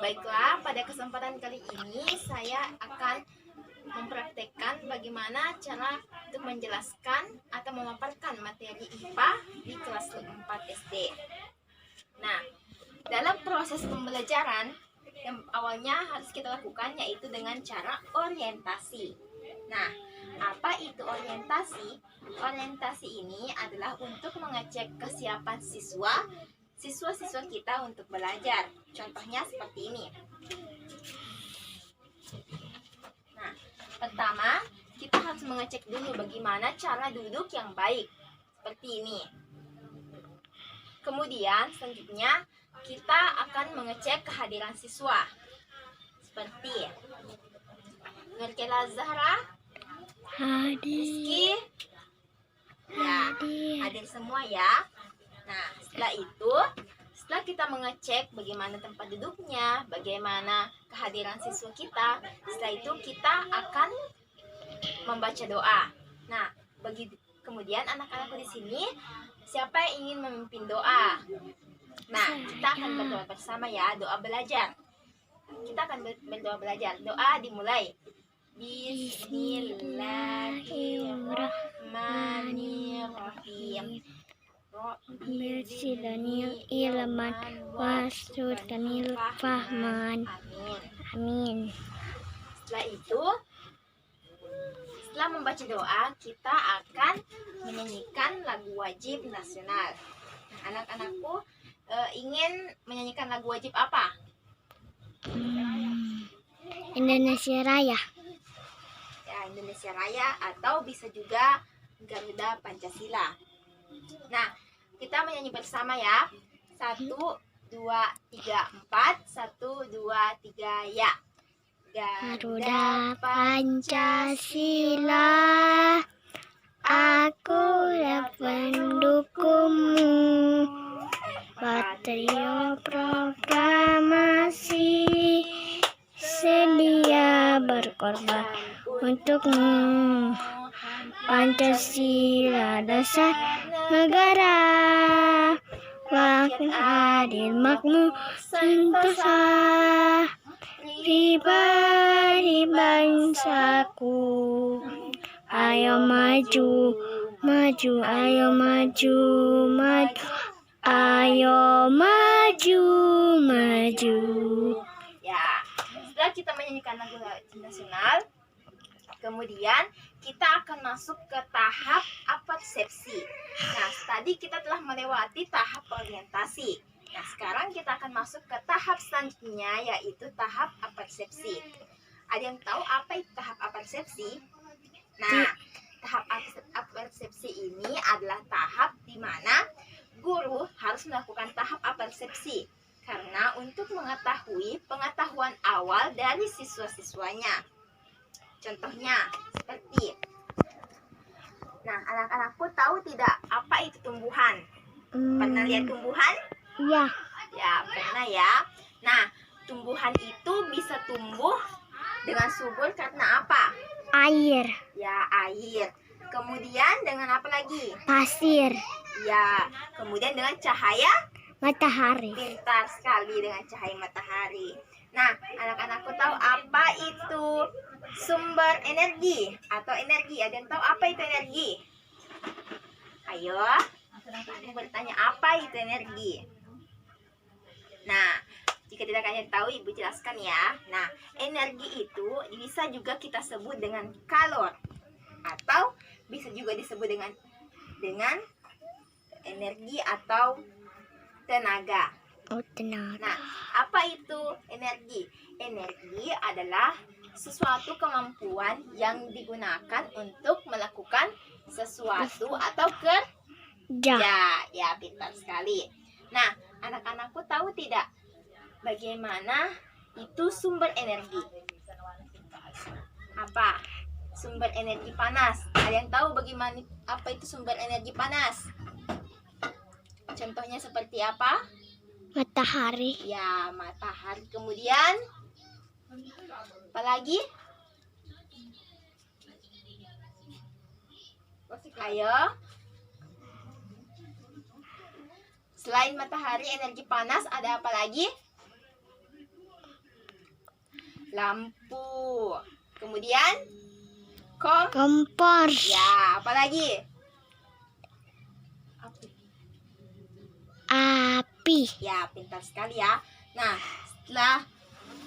Baiklah, pada kesempatan kali ini saya akan mempraktekkan bagaimana cara untuk menjelaskan atau memaparkan materi IPA di kelas 4 SD. Nah, dalam proses pembelajaran yang awalnya harus kita lakukan yaitu dengan cara orientasi. Nah, apa itu orientasi? Orientasi ini adalah untuk mengecek kesiapan siswa-siswa kita untuk belajar. Contohnya seperti ini. Nah, pertama kita harus mengecek dulu bagaimana cara duduk yang baik. Seperti ini. Kemudian selanjutnya kita akan mengecek kehadiran siswa. Seperti Nurkela Zahra, Rizky, ya, hadir semua ya. Nah, setelah kita mengecek bagaimana tempat duduknya, bagaimana kehadiran siswa kita, setelah itu kita akan membaca doa. Nah, kemudian anak-anakku di sini, siapa yang ingin memimpin doa? Nah, kita akan berdoa bersama ya, doa belajar. Kita akan berdoa belajar. Doa dimulai. Bismillahirrahmanirrahim. Birsidhanil ilman wasudhanil fahman. Amin. Setelah membaca doa, kita akan menyanyikan lagu wajib nasional. Anak-anakku ingin menyanyikan lagu wajib apa? Indonesia Raya. Ya, Indonesia Raya atau bisa juga Garuda Pancasila. Nah, kita menyanyi bersama ya. 1, 2, 3, 4. 1, 2, 3, ya. Garuda Pancasila, aku pendukungmu. Patrio proklamasi, sedia berkorban untukmu. Pancasila dasar negara, wakil adil makmur sentosa, pribadi bangsaku. Ayo maju, maju, ayo maju, maju, ayo maju, maju. Ya, setelah kita menyanyikan lagu nasional, kemudian kita akan masuk ke tahap apersepsi. Nah, tadi kita telah melewati tahap orientasi. Nah, sekarang kita akan masuk ke tahap selanjutnya, yaitu tahap apersepsi. Ada yang tahu apa itu tahap apersepsi? Nah, tahap apersepsi ini adalah tahap di mana guru harus melakukan tahap apersepsi karena untuk mengetahui pengetahuan awal dari siswa-siswanya. Contohnya seperti, nah, anak-anakku tahu tidak apa itu tumbuhan? Pernah lihat tumbuhan? Ya. Ya, pernah ya. Nah, tumbuhan itu bisa tumbuh dengan subur karena apa? Air. Ya, air. Kemudian dengan apa lagi? Pasir. Ya, kemudian dengan cahaya Matahari. Pintar sekali, dengan cahaya matahari. Nah, anak-anakku tahu apa itu sumber energi atau energi? Ada yang tahu apa itu energi? Ayo, aku bertanya apa itu energi? Nah, jika tidak kalian tahu, Ibu jelaskan ya. Nah, energi itu bisa juga kita sebut dengan kalor atau bisa juga disebut dengan energi atau tenaga. Oh, tenaga. Nah, apa itu energi? Energi adalah sesuatu kemampuan yang digunakan untuk melakukan sesuatu atau kerja. Ya, pintar sekali. Nah, anak-anakku tahu tidak bagaimana itu sumber energi? Apa? Sumber energi panas. Ada yang tahu bagaimana apa itu sumber energi panas? Contohnya seperti apa? Matahari. Ya, matahari. Kemudian apa lagi? Ayo. Selain matahari, energi panas, ada apa lagi? lampu. Kemudian Kompor. ya, apa lagi? Api. Ya, pintar sekali ya. Nah, setelah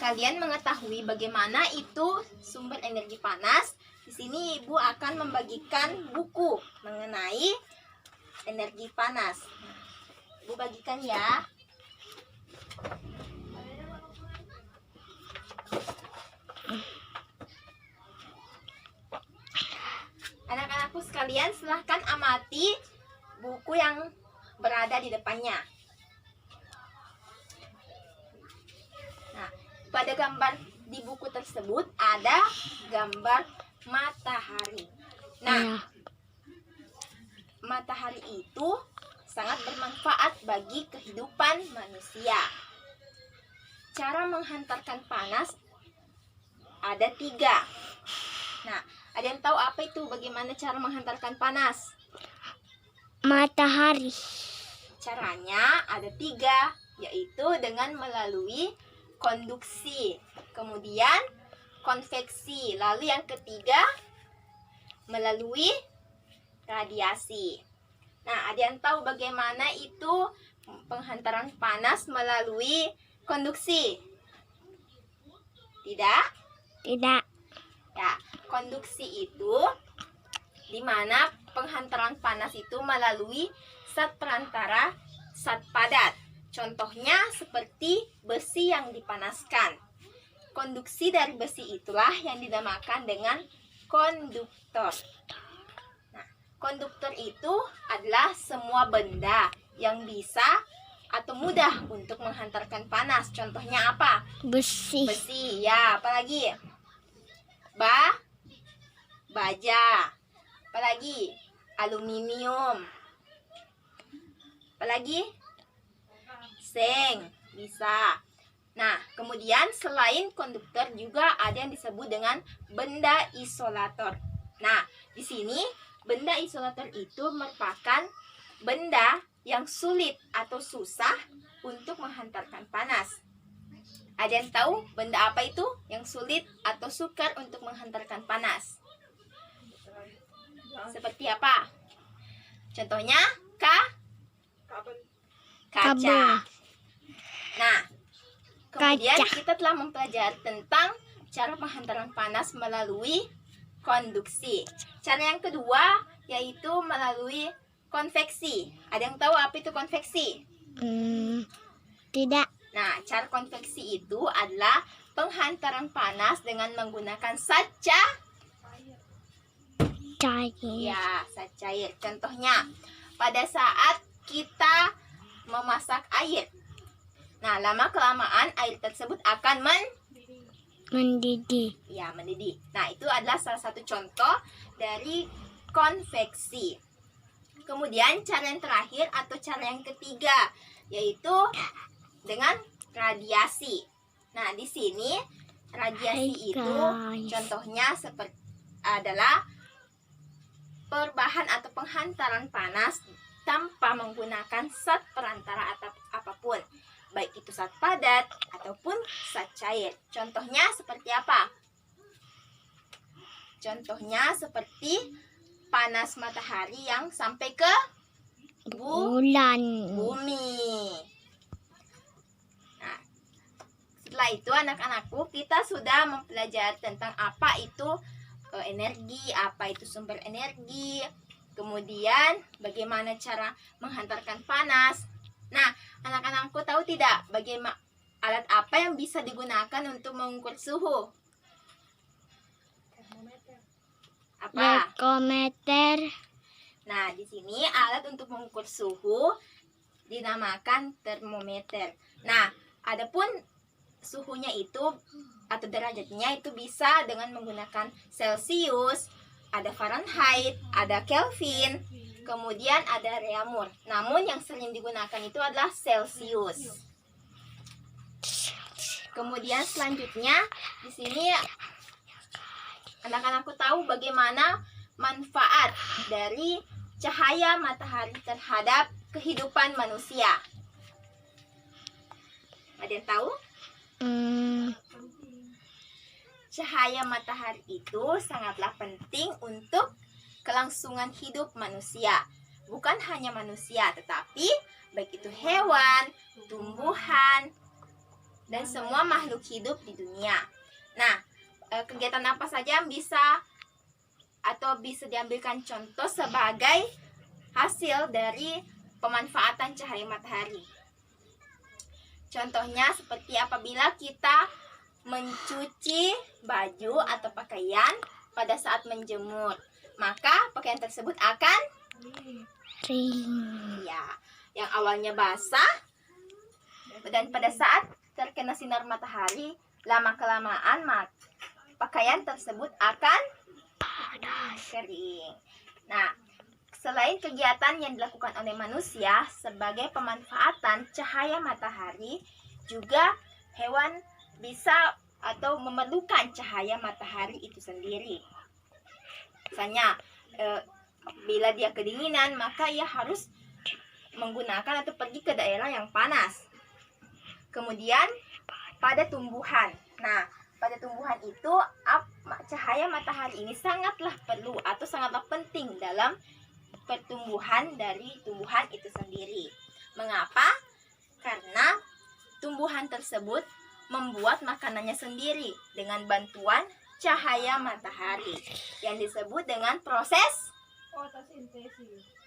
kalian mengetahui bagaimana itu sumber energi panas, di sini Ibu akan membagikan buku mengenai energi panas. Ibu bagikan ya. Anak-anakku sekalian, silahkan amati buku yang berada di depannya. Nah, pada gambar di buku tersebut ada gambar matahari. Nah, Ya. matahari itu sangat bermanfaat bagi kehidupan manusia. Cara menghantarkan panas ada 3. Nah, ada yang tahu apa itu? Bagaimana cara menghantarkan panas? Matahari. Caranya ada 3, yaitu dengan melalui konduksi, kemudian konveksi, lalu yang ketiga melalui radiasi. Nah, ada yang tahu bagaimana itu penghantaran panas melalui konduksi? Tidak? Tidak. Ya, konduksi itu di mana penghantaran panas itu melalui zat perantara zat padat. Contohnya seperti besi yang dipanaskan. Konduksi dari besi itulah yang dinamakan dengan konduktor. Nah, konduktor itu adalah semua benda yang bisa atau mudah untuk menghantarkan panas. Contohnya apa? Besi. Besi, ya. Apalagi? Baja. Apalagi? Aluminium. Apalagi? Seng. Bisa. Nah, kemudian selain konduktor juga ada yang disebut dengan benda isolator. Nah, di sini benda isolator itu merupakan benda yang sulit atau susah untuk menghantarkan panas. Ada yang tahu benda apa itu yang sulit atau sukar untuk menghantarkan panas? Seperti apa? Contohnya kaca. Kabel. Nah, kemudian Kaca. kita telah mempelajari tentang cara penghantaran panas melalui konduksi. Cara yang kedua yaitu melalui konveksi. Ada yang tahu apa itu konveksi? Tidak. Nah, cara konveksi itu adalah penghantaran panas dengan menggunakan zat Cair. ya, zat cair. Contohnya, pada saat kita memasak air. Nah, lama-kelamaan air tersebut akan Mendidih. mendidih. Nah, itu adalah salah satu contoh dari konveksi. Kemudian cara yang terakhir atau cara yang ketiga yaitu dengan radiasi. Nah, di sini radiasi itu contohnya seperti adalah perubahan atau penghantaran panas tanpa menggunakan zat perantara atau apapun, baik itu zat padat ataupun zat cair. Contohnya seperti apa? Contohnya seperti panas matahari yang sampai ke Bulan. bumi. Nah, setelah itu anak-anakku, kita sudah mempelajari tentang apa itu energi, apa itu sumber energi, kemudian bagaimana cara menghantarkan panas. Nah, anak-anakku tahu tidak bagaimana alat apa yang bisa digunakan untuk mengukur suhu? Apa? Termometer. Nah, di sini alat untuk mengukur suhu dinamakan termometer. Nah, adapun suhunya itu atau derajatnya itu bisa dengan menggunakan Celcius, ada Fahrenheit, ada Kelvin, kemudian ada Reaumur. Namun yang sering digunakan itu adalah Celcius. Kemudian selanjutnya di sini anak-anakku tahu bagaimana manfaat dari cahaya matahari terhadap kehidupan manusia. Ada yang tahu? cahaya matahari itu sangatlah penting untuk kelangsungan hidup manusia. Bukan hanya manusia, tetapi baik itu hewan, tumbuhan, dan semua makhluk hidup di dunia. Nah, kegiatan apa saja yang bisa diambilkan contoh sebagai hasil dari pemanfaatan cahaya matahari. Contohnya seperti apabila kita mencuci baju atau pakaian pada saat menjemur, maka pakaian tersebut akan Ring. ya, yang awalnya basah dan pada saat terkena sinar matahari lama-kelamaan pakaian tersebut akan kering. Nah, selain kegiatan yang dilakukan oleh manusia sebagai pemanfaatan cahaya matahari, juga hewan bisa atau memerlukan cahaya matahari itu sendiri. Misalnya, bila dia kedinginan, maka ia harus menggunakan atau pergi ke daerah yang panas. Kemudian pada tumbuhan. Nah, pada tumbuhan itu cahaya matahari ini sangatlah perlu atau sangatlah penting dalam pertumbuhan dari tumbuhan itu sendiri. Mengapa? Karena tumbuhan tersebut membuat makanannya sendiri dengan bantuan cahaya matahari yang disebut dengan proses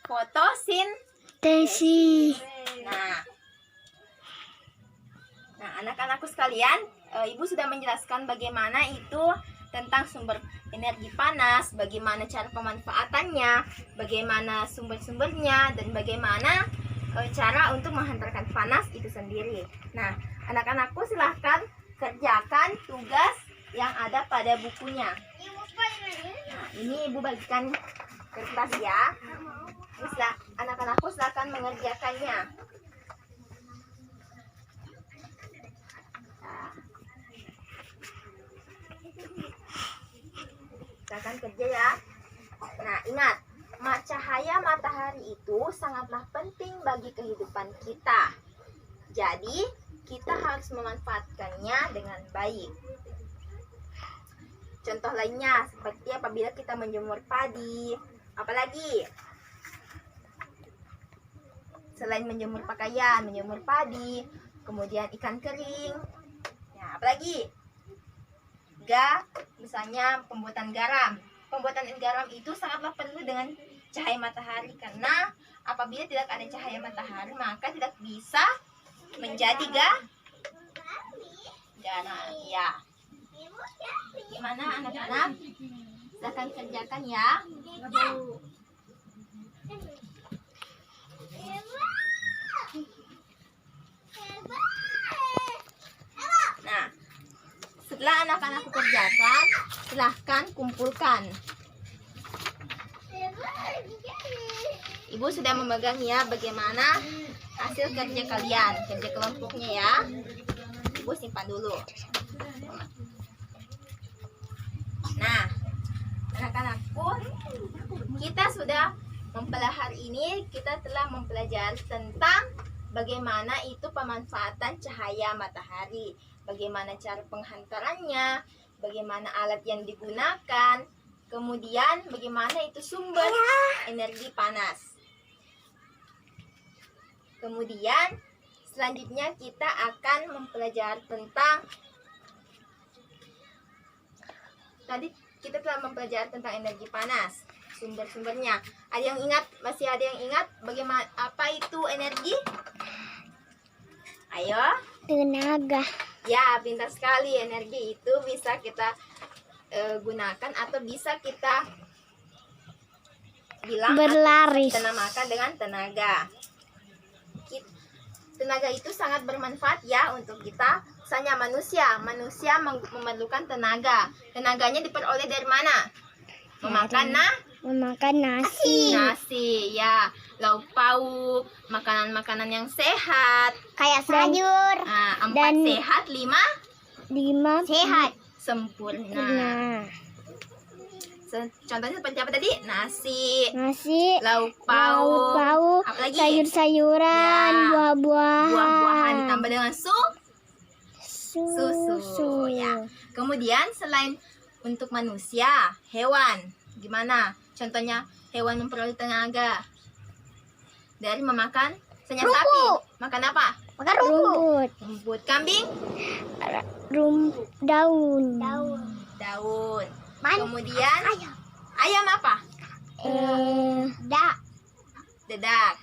fotosintesis. Nah, anak-anakku sekalian, Ibu sudah menjelaskan bagaimana itu tentang sumber energi panas, bagaimana cara pemanfaatannya, bagaimana sumber-sumbernya, dan bagaimana cara untuk menghantarkan panas itu sendiri. Nah, anak-anakku silahkan kerjakan tugas yang ada pada bukunya. Nah, ini Ibu bagikan kertas ya. Anak-anakku silahkan mengerjakannya. Silahkan kerja ya. Nah, ingat, cahaya matahari itu sangatlah penting bagi kehidupan kita. Jadi, kita harus memanfaatkannya dengan baik. Contoh lainnya seperti apabila kita menjemur padi, apalagi selain menjemur pakaian, menjemur padi, kemudian ikan kering. Ya, apalagi misalnya pembuatan garam. Pembuatan garam itu sangatlah perlu dengan cahaya matahari, karena apabila tidak ada cahaya matahari maka tidak bisa menjadi garam. Ya. Gimana anak-anak? Silahkan kerjakan ya. Nah, setelah anak-anak kerjakan, silahkan kumpulkan. Ibu sudah memegang ya bagaimana hasil kerja kalian, kerja kelompoknya ya. Ibu simpan dulu. Nah, anak-anakku, kita sudah hari ini kita telah mempelajari tentang bagaimana itu pemanfaatan cahaya matahari, bagaimana cara penghantarannya, bagaimana alat yang digunakan, kemudian bagaimana itu sumber energi panas. Kemudian selanjutnya kita akan mempelajari tentang, tadi kita telah mempelajari tentang energi panas, sumber-sumbernya. Ada yang ingat? Masih ada yang ingat bagaimana apa itu energi? Ayo. Tenaga. Ya, pintar sekali. Energi itu bisa kita gunakan atau bisa kita bilang berlari. Kita namakan dengan tenaga. Tenaga itu sangat bermanfaat ya untuk kita. Misalnya manusia memerlukan tenaga. Tenaganya diperoleh dari mana? Memakan nasi. Nasi ya, lauk pauk, makanan-makanan yang sehat. Kayak sayur. 4 sehat, 5 sehat. Sempurna. Nah, Contohnya seperti apa tadi? Nasi, lauk pauk, apalagi sayur-sayuran, ya, buah-buahan. Ditambah dengan susu. Susu. Ya. Kemudian selain untuk manusia, hewan, gimana? Contohnya hewan memperoleh tenaga dari memakan misalnya Rumput. sapi. Makan apa? Makan rumput. Rumput. Kambing? Daun. Daun. Kemudian ayam apa? Dedak.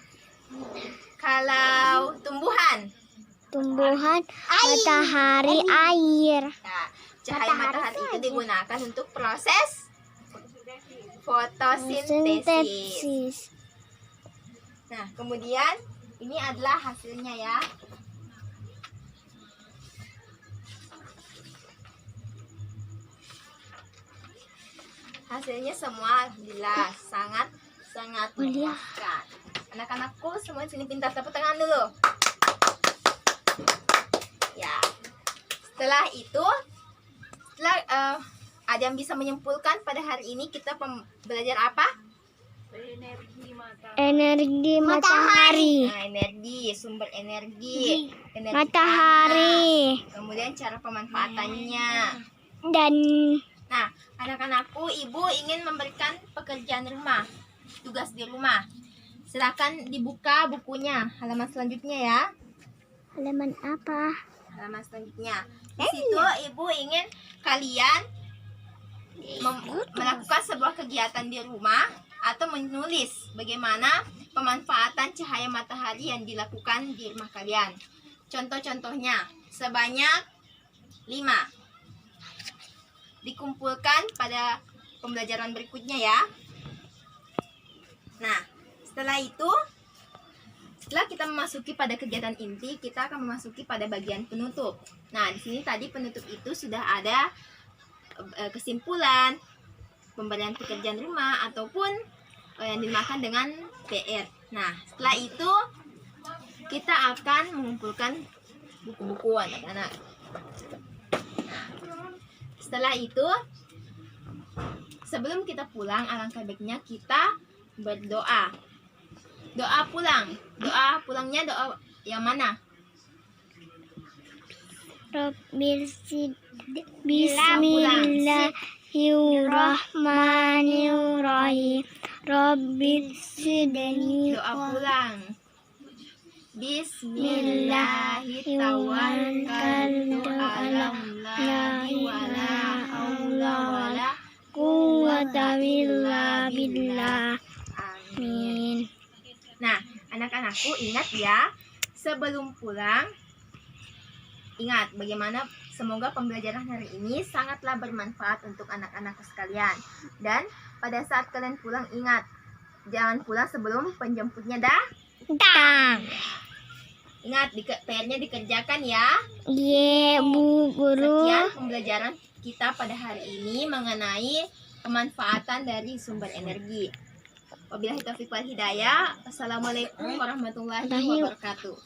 Kalau tumbuhan? Tumbuhan, matahari, air. Nah, cahaya matahari itu digunakan untuk proses fotosintesis. Sintesis. Nah, kemudian ini adalah hasilnya ya. Hasilnya semua alhamdulillah sangat memuaskan. Anak-anakku semua sini pintar, tepuk tangan dulu. Ya. Setelah itu, ada yang bisa menyimpulkan pada hari ini kita belajar apa? Energi matahari. Nah, energi, sumber energi Matahari. panas. Kemudian cara pemanfaatannya. Dan Nah, anak-anakku, ibu ingin memberikan pekerjaan rumah, tugas di rumah. Silakan dibuka bukunya, halaman selanjutnya ya. halaman apa? Halaman selanjutnya. Di situ ibu ingin kalian melakukan sebuah kegiatan di rumah atau menulis bagaimana pemanfaatan cahaya matahari yang dilakukan di rumah kalian. Contoh-contohnya sebanyak 5. Dikumpulkan pada pembelajaran berikutnya ya. Nah, setelah kita memasuki pada kegiatan inti, kita akan memasuki pada bagian penutup. Nah, di sini tadi penutup itu sudah ada kesimpulan, pemberian pekerjaan rumah ataupun yang dimakan dengan PR. Nah, setelah itu kita akan mengumpulkan buku-buku anak-anak. Setelah itu, sebelum kita pulang, alangkah baiknya kita berdoa. Doa pulang. Doa pulangnya doa yang mana? Bismillahirrahmanirrahim. Rabbi sidni Doa pulang. Bismillahirrahmanirrahim. Wala quwwata illa billah. Amin. Nah, anak-anakku ingat ya, sebelum pulang, ingat bagaimana semoga pembelajaran hari ini sangatlah bermanfaat untuk anak-anakku sekalian. Dan pada saat kalian pulang, ingat, jangan pulang sebelum penjemputnya Tang. Ingat, PR-nya dikerjakan ya. Bu guru. Sekian pembelajaran kita pada hari ini mengenai pemanfaatan dari sumber energi. Wabillahi taufiq wal hidayah. Assalamualaikum warahmatullahi wabarakatuh.